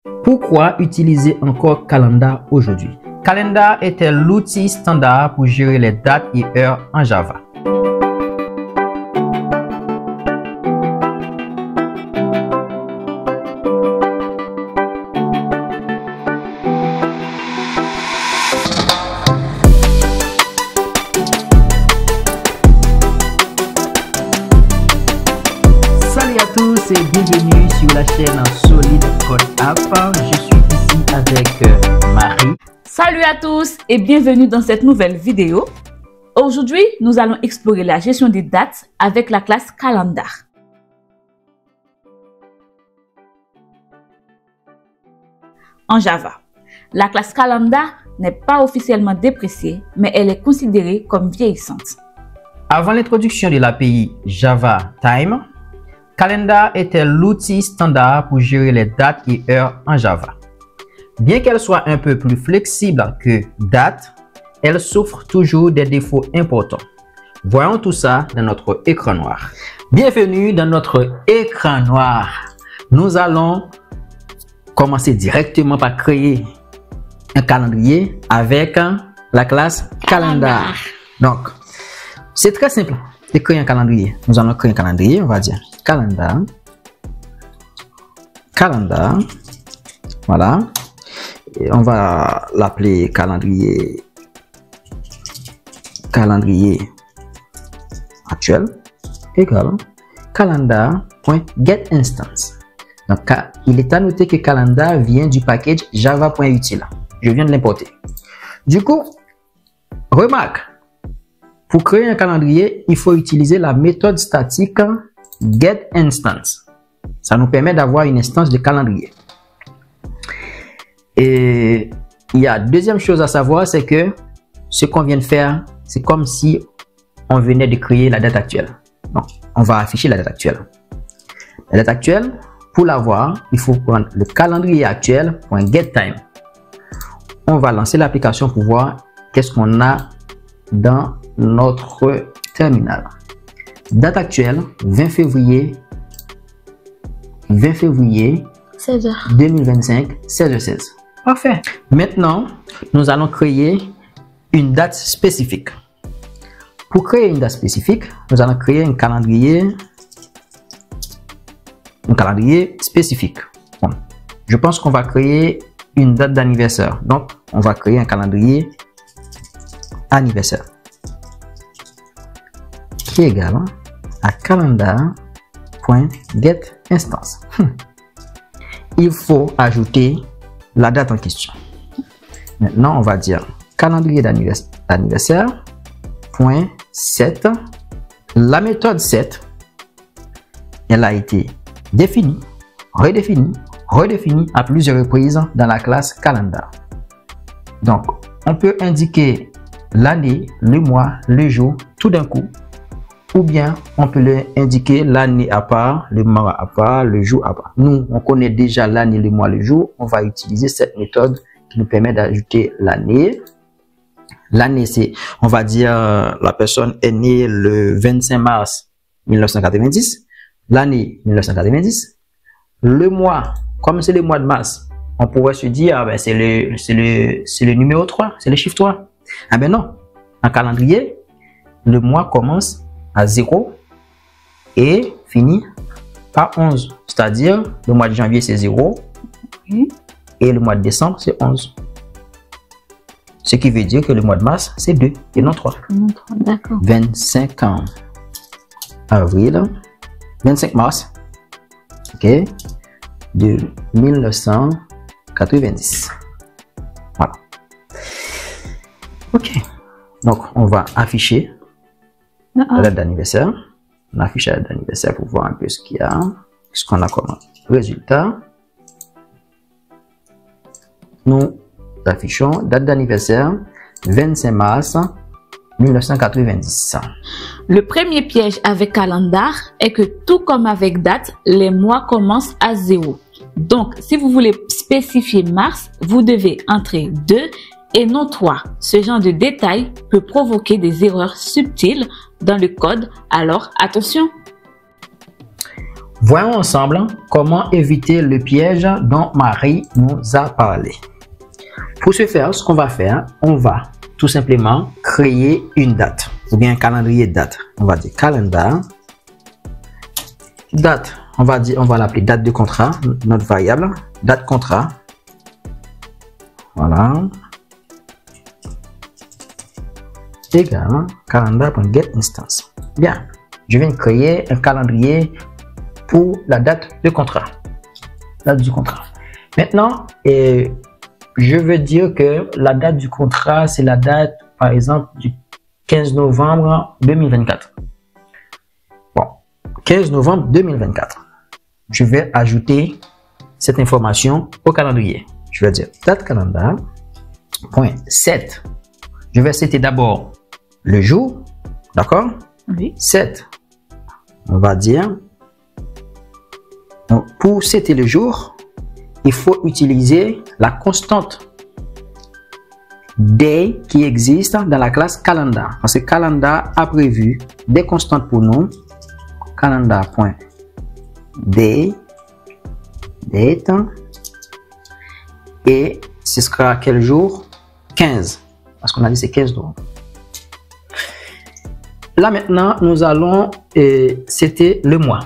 Pourquoi utiliser encore Calendar aujourd'hui? Calendar était l'outil standard pour gérer les dates et heures en Java. Salut à tous et bienvenue sur la chaîne Solid Code App. Je suis ici avec Marie. Salut à tous et bienvenue dans cette nouvelle vidéo. Aujourd'hui, nous allons explorer la gestion des dates avec la classe Calendar. En Java, la classe Calendar n'est pas officiellement dépréciée, mais elle est considérée comme vieillissante. Avant l'introduction de l'API Java Time, Calendar était l'outil standard pour gérer les dates et heures en Java. Bien qu'elle soit un peu plus flexible que Date, elle souffre toujours des défauts importants. Voyons tout ça dans notre écran noir. Bienvenue dans notre écran noir. Nous allons commencer directement par créer un calendrier avec la classe Calendar. Donc, c'est très simple de créer un calendrier. Nous allons créer un calendrier, on va dire Calendar. Voilà. Et on va l'appeler calendrier actuel égal calendar.getInstance. Donc, il est à noter que Calendar vient du package java.util. Je viens de l'importer. Du coup, remarque, pour créer un calendrier, il faut utiliser la méthode statique getInstance. Ça nous permet d'avoir une instance de calendrier. Et il y a deuxième chose à savoir, c'est que ce qu'on vient de faire, c'est comme si on venait de créer la date actuelle. Donc, on va afficher la date actuelle. La date actuelle, pour l'avoir, il faut prendre le calendrier actuel.getTime. On va lancer l'application pour voir qu'est-ce qu'on a dans notre terminal. Date actuelle, 20 février 16h. 2025, 16h16. Parfait. Maintenant, nous allons créer une date spécifique. Pour créer une date spécifique, nous allons créer un calendrier spécifique. Bon, je pense qu'on va créer une date d'anniversaire. Donc, on va créer un calendrier anniversaire qui est égal à calendar.getInstance. Il faut ajouter la date en question. Maintenant, on va dire calendrier d'anniversaire .set. La méthode set, elle a été définie, redéfinie à plusieurs reprises dans la classe Calendar. Donc, on peut indiquer l'année, le mois, le jour, tout d'un coup. Ou bien, on peut indiquer l'année à part, le mois à part, le jour à part. Nous, on connaît déjà l'année, le mois, le jour. On va utiliser cette méthode qui nous permet d'ajouter l'année. L'année, c'est, on va dire, la personne est née le 25 mars 1990. L'année 1990. Le mois, comme c'est le mois de mars, on pourrait se dire, ben, c'est le numéro 3, c'est le chiffre 3. Ah ben non, en calendrier, le mois commence à 0 et finit par 11. C'est-à-dire, le mois de janvier, c'est 0 et le mois de décembre, c'est 11. Ce qui veut dire que le mois de mars, c'est 2 et non 3. D'accord. 25 mars, ok, de 1990. Voilà. Ok. Donc, on va afficher la date d'anniversaire. On affiche la date d'anniversaire pour voir un peu ce qu'il y a, ce qu'on a comme résultat. Nous affichons date d'anniversaire 25 mars 1990. Le premier piège avec Calendar est que tout comme avec date, les mois commencent à 0. Donc, si vous voulez spécifier mars, vous devez entrer 2 et non 3. Ce genre de détail peut provoquer des erreurs subtiles dans le code, alors attention. Voyons ensemble comment éviter le piège dont Marie nous a parlé. Pour ce faire, ce qu'on va faire, on va tout simplement créer une date ou bien un calendrier de date. On va dire calendar date. On va l'appeler date de contrat, notre variable date contrat. Voilà. Égal calendar.getInstance. Bien, je viens de créer un calendrier pour la date de contrat. Date du contrat. Maintenant, je veux dire que la date du contrat, c'est la date, par exemple, du 15 novembre 2024. Bon, 15 novembre 2024. Je vais ajouter cette information au calendrier. Je vais dire date calendar. Point 7. Je vais setter d'abord le jour. D'accord? Oui. 7. On va dire. Donc, pour setter le jour, il faut utiliser la constante day qui existe dans la classe calendar. Parce que calendar a prévu des constantes pour nous. Calendar.day, date, et ce sera quel jour? 15. Parce qu'on a dit c'est 15 novembre. Là maintenant, nous allons c'était le mois.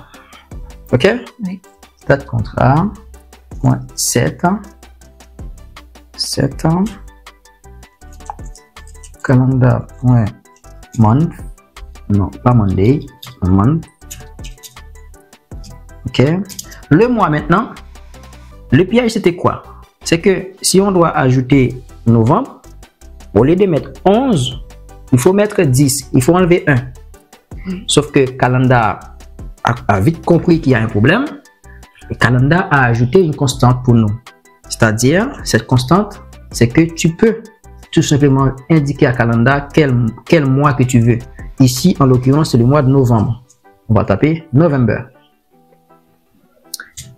Ok? Oui. Date contrat. 7 calendar.month, non pas Monday, month. Ok, le mois maintenant, le piège c'était quoi? C'est que si on doit ajouter novembre, au lieu de mettre 11, il faut mettre 10, il faut enlever 1. Sauf que calendar a vite compris qu'il y a un problème. Et calendar a ajouté une constante pour nous. C'est-à-dire, cette constante, c'est que tu peux tout simplement indiquer à calendar quel mois que tu veux. Ici, en l'occurrence, c'est le mois de novembre. On va taper November.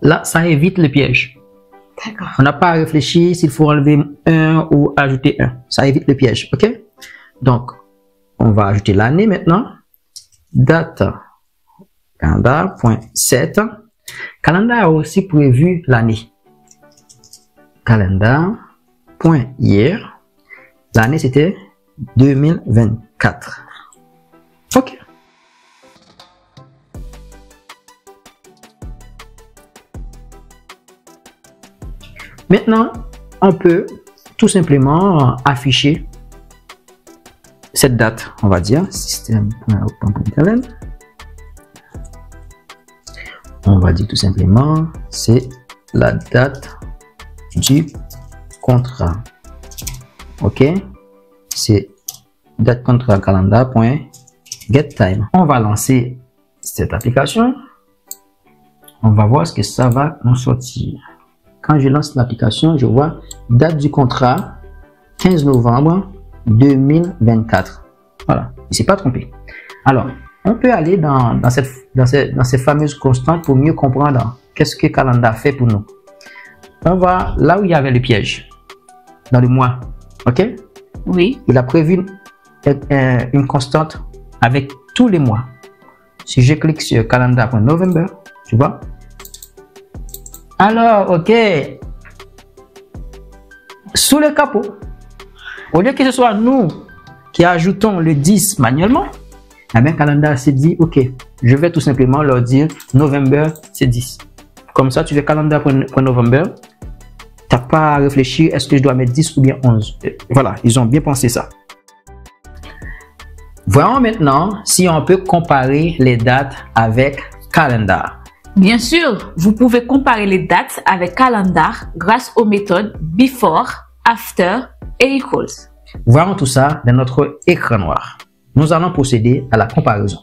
Là, ça évite le piège. D'accord. On n'a pas à réfléchir s'il faut enlever 1 ou ajouter 1. Ça évite le piège. OK? Donc, on va ajouter l'année maintenant. Date calendar.set. Calendar a aussi prévu l'année. Calendar.year. L'année c'était 2024. Ok. Maintenant, on peut tout simplement afficher cette date. On va dire système.open.println. On va dire tout simplement, c'est la date du contrat. Ok, c'est date contrat calendar.getTime. On va lancer cette application. On va voir ce que ça va nous sortir. Quand je lance l'application, je vois date du contrat 15 novembre 2024. Voilà, il ne s'est pas trompé. Alors, on peut aller dans ces fameuses constantes pour mieux comprendre qu'est-ce que calendar fait pour nous. On va là où il y avait le piège, dans le mois. Ok? Oui. Il a prévu une constante avec tous les mois. Si je clique sur calendar.november, tu vois? Alors, ok. Sous le capot, au lieu que ce soit nous qui ajoutons le 10 manuellement, eh bien, calendar s'est dit, ok, je vais tout simplement leur dire November, c'est 10. Comme ça, tu fais calendar.november. Tu n'as pas à réfléchir, est-ce que je dois mettre 10 ou bien 11. Voilà, ils ont bien pensé ça. Voyons maintenant si on peut comparer les dates avec calendar. Bien sûr, vous pouvez comparer les dates avec calendar grâce aux méthodes before, after et equals. Voyons tout ça dans notre écran noir. Nous allons procéder à la comparaison.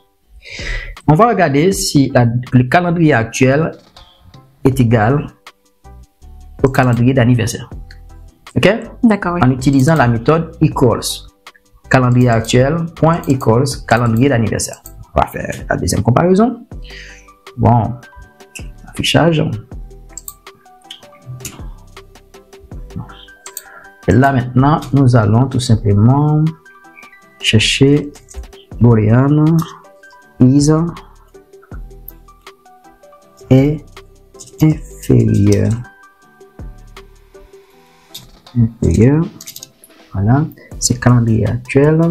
On va regarder si le calendrier actuel est égal au calendrier d'anniversaire. Ok? D'accord, oui. En utilisant la méthode equals. Calendrier actuel, point equals, calendrier d'anniversaire. On va faire la deuxième comparaison. Bon, affichage. Et là maintenant, nous allons tout simplement chercher Boolean is est inférieur. Voilà, c'est calendrier actuel.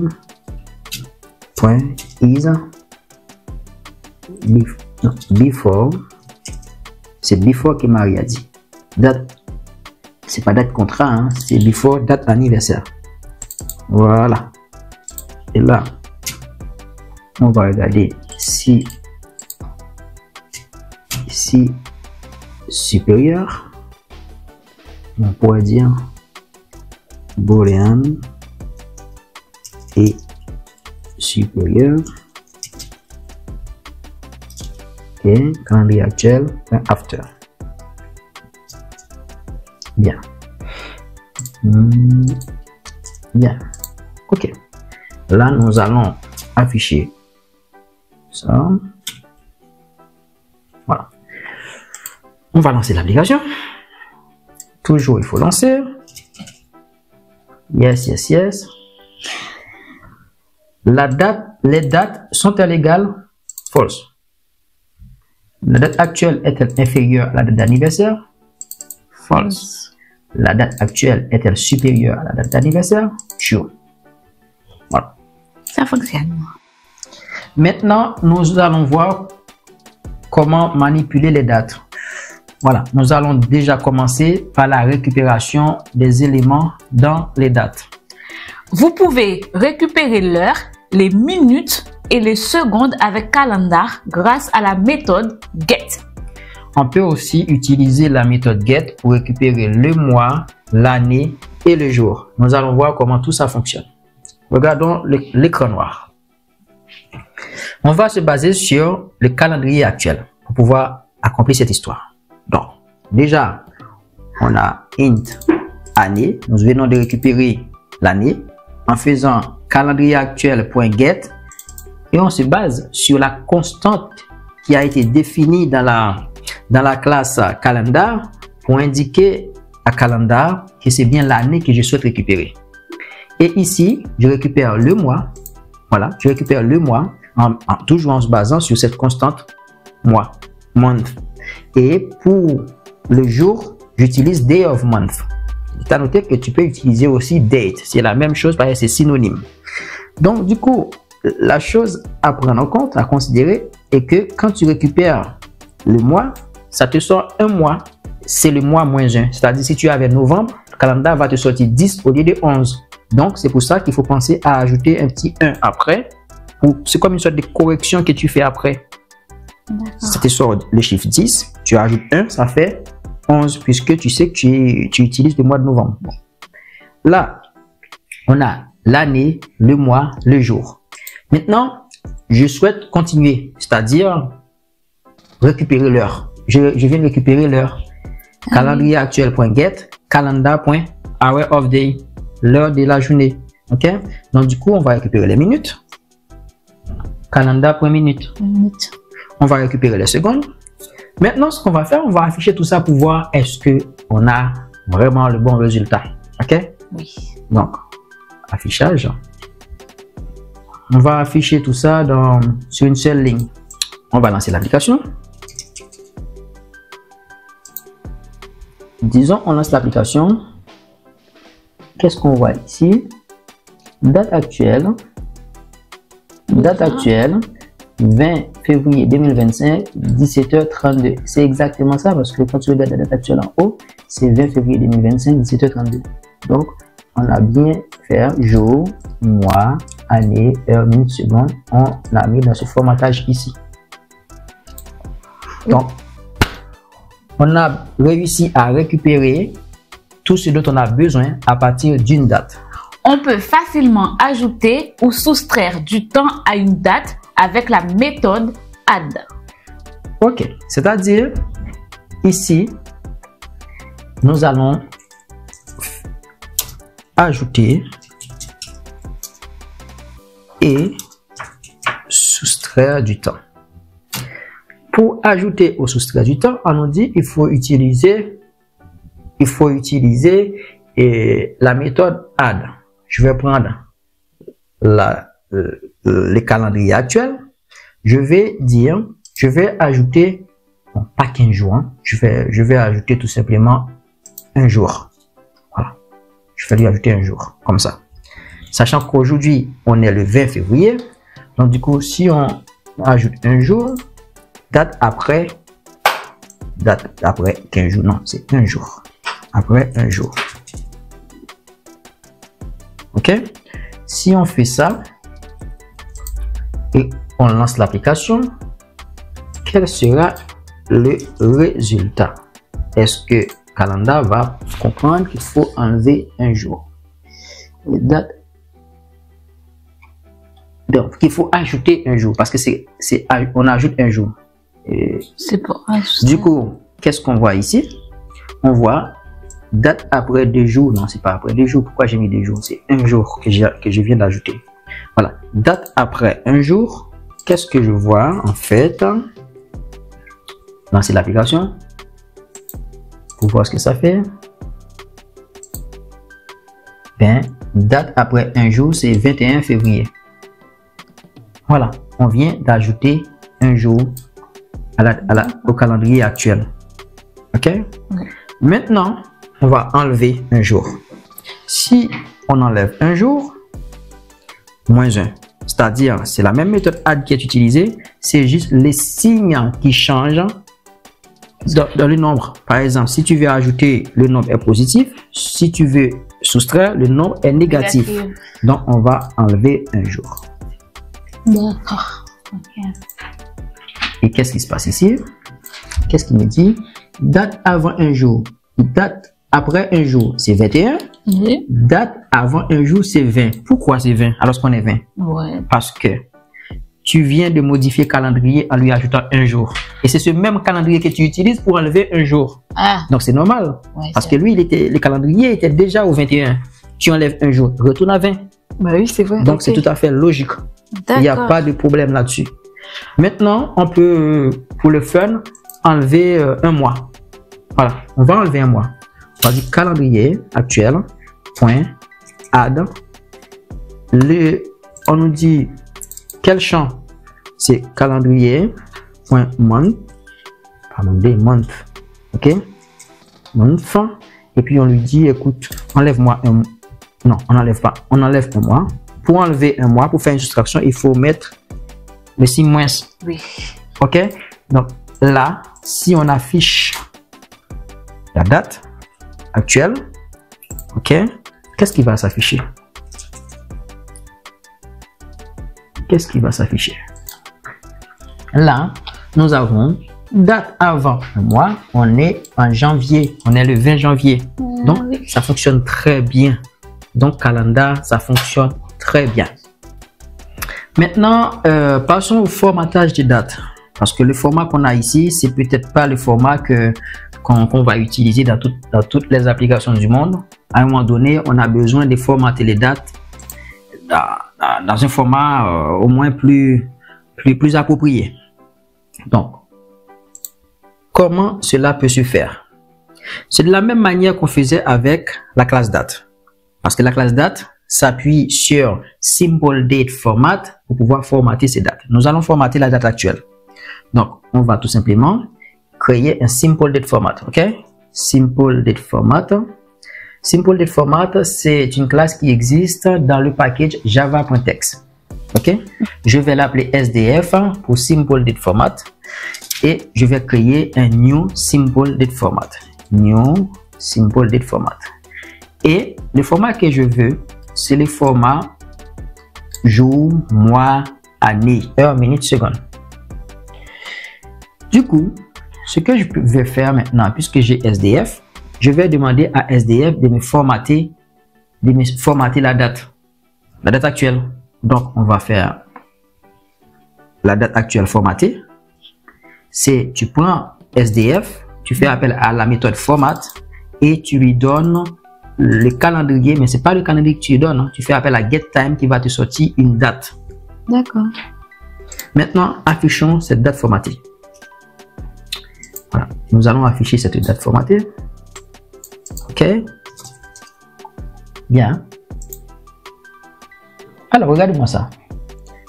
Point is before. C'est before que Marie a dit. Date, c'est pas date contrat, hein, c'est before date anniversaire. Voilà. Et là, on va regarder si supérieur. On pourrait dire boolean et supérieur. Et calendrier actuel after. Bien. Bien. Ok. Là, nous allons afficher ça. Voilà. On va lancer l'application. Toujours, il faut lancer. Yes, yes, yes. La date, les dates sont-elles égales? False. La date actuelle est-elle inférieure à la date d'anniversaire? False. La date actuelle est-elle supérieure à la date d'anniversaire? True. Voilà. Ça fonctionne. Maintenant, nous allons voir comment manipuler les dates. Voilà, nous allons déjà commencer par la récupération des éléments dans les dates. Vous pouvez récupérer l'heure, les minutes et les secondes avec Calendar grâce à la méthode get. On peut aussi utiliser la méthode get pour récupérer le mois, l'année et le jour. Nous allons voir comment tout ça fonctionne. Regardons l'écran noir. On va se baser sur le calendrier actuel pour pouvoir accomplir cette histoire. Donc, déjà, on a int année. Nous venons de récupérer l'année en faisant calendrier actuel.get et on se base sur la constante qui a été définie dans la classe calendar pour indiquer à calendar que c'est bien l'année que je souhaite récupérer. Et ici, je récupère le mois. Voilà, je récupère le mois toujours en se basant sur cette constante mois, month. Et pour le jour, j'utilise day of month. Tu as noté que tu peux utiliser aussi date. C'est la même chose parce que c'est synonyme. Donc, du coup, la chose à prendre en compte, à considérer, est que quand tu récupères le mois, ça te sort un mois, c'est le mois moins 1. C'est-à-dire, si tu avais novembre, le calendrier va te sortir 10 au lieu de 11. Donc, c'est pour ça qu'il faut penser à ajouter un petit 1 après. C'est comme une sorte de correction que tu fais après. Ça te sort le chiffre 10, tu ajoutes 1, ça fait 11, puisque tu sais que tu utilises le mois de novembre. Bon. Là, on a l'année, le mois, le jour. Maintenant, je souhaite continuer, c'est-à-dire récupérer l'heure. Je viens de récupérer l'heure. Calendrier actuel.get, calendar.hour of day, l'heure de la journée. Ok? Donc, du coup, on va récupérer les minutes. Calendar.minute. On va récupérer les secondes. Maintenant, ce qu'on va faire, on va afficher tout ça pour voir est-ce qu'on a vraiment le bon résultat. Ok? Oui. Donc, affichage. On va afficher tout ça sur une seule ligne. On va lancer l'application. Disons, on lance l'application. Qu'est-ce qu'on voit ici? Date actuelle. Date actuelle. 20 février 2025, 17h32. C'est exactement ça parce que quand tu regardes la date actuelle en haut, c'est 20 février 2025, 17h32. Donc, on a bien fait jour, mois, année, heure, minute, seconde. On l'a mis dans ce formatage ici. Donc, on a réussi à récupérer tout ce dont on a besoin à partir d'une date. On peut facilement ajouter ou soustraire du temps à une date avec la méthode add. Ok, c'est-à-dire ici, nous allons ajouter et soustraire du temps. Pour ajouter ou soustraire du temps, on nous dit il faut utiliser la méthode add. Je vais prendre le calendrier actuel. Je vais ajouter bon, pas 15 jours, hein. Je vais ajouter tout simplement un jour. Voilà. Je vais lui ajouter un jour, comme ça. Sachant qu'aujourd'hui, on est le 20 février. Donc, du coup, si on ajoute un jour, date après 15 jours. Non, c'est un jour. Après un jour. OK? Si on fait ça et on lance l'application, quel sera le résultat? Est-ce que Calendar va comprendre qu'il faut enlever un jour? Donc, il faut ajouter un jour parce que on ajoute un jour. C'est pour ajouter. Du coup, qu'est-ce qu'on voit ici? On voit date après 2 jours. Non, c'est pas après 2 jours. Pourquoi j'ai mis 2 jours? C'est un jour que je viens d'ajouter. Voilà. Date après un jour. Qu'est-ce que je vois en fait? Lancer l'application pour voir ce que ça fait. Ben, date après un jour, c'est 21 février. Voilà, on vient d'ajouter un jour au calendrier actuel. OK? Oui. Maintenant, on va enlever un jour. Si on enlève un jour, moins 1. C'est-à-dire, c'est la même méthode add qui est utilisée, c'est juste les signes qui changent dans le nombre. Par exemple, si tu veux ajouter, le nombre est positif. Si tu veux soustraire, le nombre est négatif. Donc, on va enlever un jour. D'accord. Okay. Et qu'est-ce qui se passe ici? Qu'est-ce qu'il me dit? Date avant un jour. Date après un jour, c'est 21. Oui. Date avant un jour, c'est 20. Pourquoi c'est 20 alors qu'on est 20? Ouais. Parce que tu viens de modifier le calendrier en lui ajoutant un jour. Et c'est ce même calendrier que tu utilises pour enlever un jour. Ah. Donc c'est normal. Ouais, parce que lui, le calendrier était déjà au 21. Tu enlèves un jour, retourne à 20. Bah oui, c'est vrai. Donc c'est tout à fait logique. Il n'y a pas de problème là-dessus. Maintenant, on peut, pour le fun, enlever un mois. Voilà, on va enlever un mois. On va dire calendrier actuel, point, add. On nous dit quel champ? C'est calendrier, point, month. Pardon, des month. OK? Month. Et puis on lui dit, écoute, enlève-moi un mois. Non, on n'enlève pas. On enlève un mois. Pour enlever un mois, pour faire une soustraction, il faut mettre le signe moins. Oui. OK? Donc là, si on affiche la date actuelle, OK? Qu'est-ce qui va s'afficher? Qu'est-ce qui va s'afficher? Là, nous avons date avant un mois. On est en janvier. On est le 20 janvier. Donc, oui. Ça fonctionne très bien. Donc, Calendar, ça fonctionne très bien. Maintenant, passons au formatage des dates. Parce que le format qu'on a ici, c'est peut-être pas le format qu'on va utiliser dans toutes les applications du monde. À un moment donné, on a besoin de formater les dates dans un format au moins plus approprié. Donc, comment cela peut se faire? C'est de la même manière qu'on faisait avec la classe date. Parce que la classe date s'appuie sur Simple Date Format pour pouvoir formater ces dates. Nous allons formater la date actuelle. Donc, on va tout simplement créer un Simple Date Format. OK? Simple Date Format. Simple Date Format, c'est une classe qui existe dans le package java.txt. OK? Je vais l'appeler SDF pour Simple Date Format. Et je vais créer un New Simple Date Format. New Simple Date Format. Et le format que je veux, c'est le format jour, mois, année, heure, minute, seconde. Du coup, ce que je vais faire maintenant, puisque j'ai SDF, je vais demander à SDF de me formater la date actuelle. Donc, on va faire la date actuelle formatée. C'est, tu prends SDF, tu fais appel à la méthode format et tu lui donnes le calendrier, mais c'est pas le calendrier que tu lui donnes, hein. Tu fais appel à getTime qui va te sortir une date. D'accord. Maintenant, affichons cette date formatée. Voilà, nous allons afficher cette date formatée. OK. Bien. Alors, regardez-moi ça.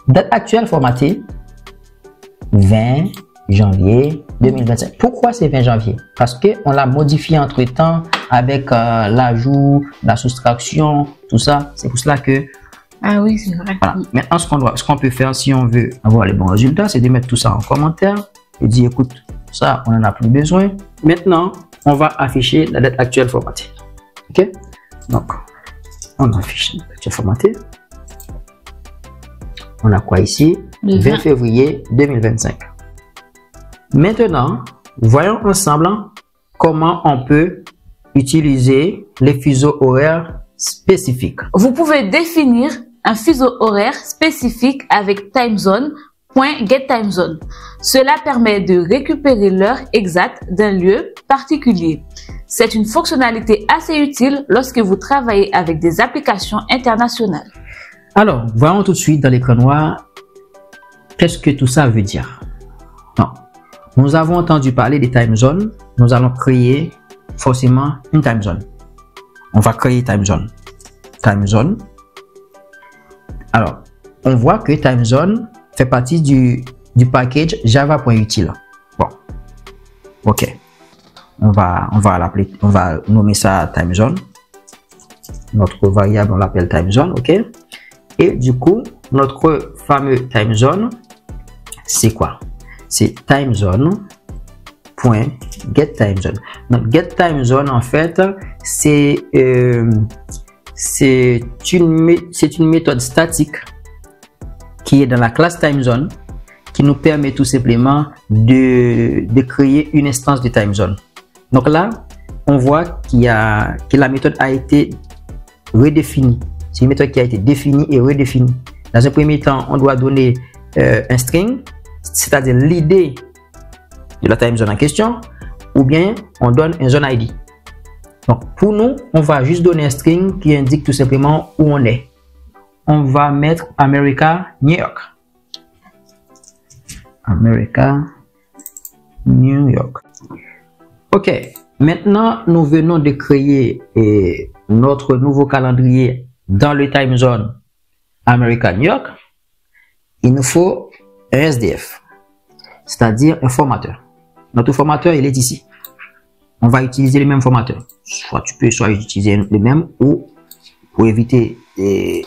Date actuelle formatée, 20 janvier 2025. Pourquoi c'est 20 janvier? Parce qu'on l'a modifié entre-temps avec l'ajout, la soustraction, tout ça. C'est pour cela que... Ah oui, c'est vrai. Voilà. Maintenant, ce qu'on peut faire si on veut avoir les bons résultats, c'est de mettre tout ça en commentaire et dire, écoute, ça, on n'en a plus besoin. Maintenant, on va afficher la date actuelle formatée. OK? Donc, on affiche la date actuelle formatée. On a quoi ici? Le 20 février 2025. Maintenant, voyons ensemble comment on peut utiliser les fuseaux horaires spécifiques. Vous pouvez définir un fuseau horaire spécifique avec timezone.getTimezone. Cela permet de récupérer l'heure exacte d'un lieu particulier. C'est une fonctionnalité assez utile lorsque vous travaillez avec des applications internationales. Alors, voyons tout de suite dans l'écran noir, qu'est-ce que tout ça veut dire? Non. Nous avons entendu parler des time zones. Nous allons créer forcément une time zone. On va créer time zone. Time zone. Alors, on voit que time zone fait partie du package java.util. Bon. OK. On va l'appeler, on va nommer ça time zone. Notre variable, on l'appelle time zone. OK. Et du coup, notre fameux time zone, c'est quoi? C'est timezone.getTimezone. Donc, getTimezone, en fait, c'est une méthode statique qui est dans la classe timezone qui nous permet tout simplement de créer une instance de timezone. Donc là, on voit que la méthode a été redéfinie. C'est une méthode qui a été définie et redéfinie. Dans un premier temps, on doit donner un string, c'est-à-dire l'idée de la time zone en question, ou bien on donne un zone ID. Donc pour nous, on va juste donner un string qui indique tout simplement où on est. On va mettre America, New York. America, New York. OK. Maintenant, nous venons de créer notre nouveau calendrier dans le time zone America, New York. Il nous faut un SDF, c'est-à-dire un formateur. Notre formateur, il est ici. On va utiliser le même formateur. Soit tu peux utiliser le même, ou pour éviter les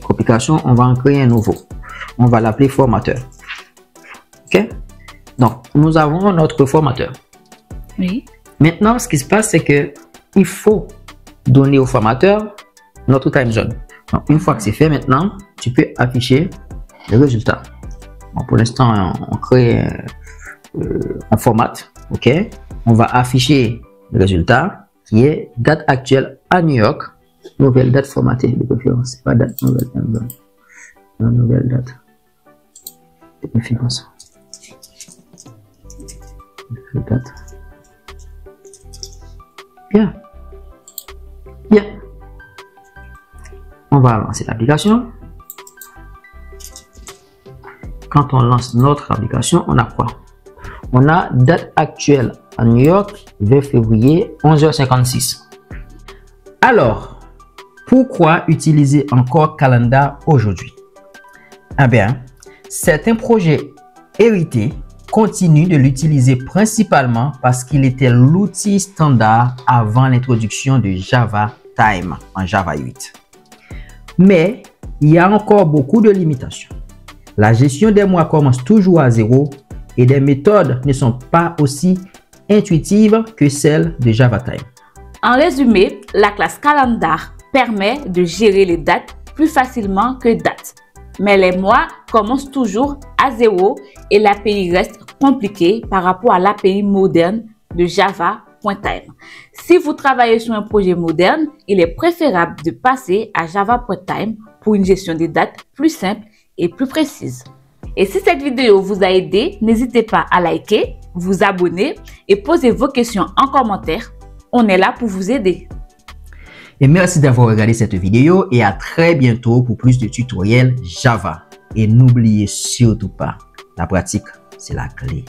complications, on va en créer un nouveau. On va l'appeler formateur. OK? Donc, nous avons notre formateur. Oui. Maintenant, ce qui se passe, c'est que il faut donner au formateur notre time zone. Donc, une fois que c'est fait, maintenant, tu peux afficher les résultats. Bon, pour l'instant, on crée un format. OK? On va afficher le résultat qui est date actuelle à New York. Nouvelle date formatée de préférence. C'est pas date, nouvelle time zone. Nouvelle date de préférence. Nouvelle date. Bien. Bien. On va lancer l'application. Quand on lance notre application, on a quoi? On a date actuelle à New York, 20 février, 11h56. Alors, pourquoi utiliser encore Calendar aujourd'hui? Eh bien, certains projets hérités continuent de l'utiliser principalement parce qu'il était l'outil standard avant l'introduction de Java Time en Java 8. Mais il y a encore beaucoup de limitations. La gestion des mois commence toujours à zéro et des méthodes ne sont pas aussi intuitives que celles de Java Time. En résumé, la classe Calendar permet de gérer les dates plus facilement que date. Mais les mois commencent toujours à zéro et l'API reste compliquée par rapport à l'API moderne de Java.time. Si vous travaillez sur un projet moderne, il est préférable de passer à Java.time pour une gestion des dates plus simple et plus précise. Et si cette vidéo vous a aidé, n'hésitez pas à liker, vous abonner et poser vos questions en commentaire. On est là pour vous aider. Et merci d'avoir regardé cette vidéo et à très bientôt pour plus de tutoriels Java. Et n'oubliez surtout pas, la pratique, c'est la clé.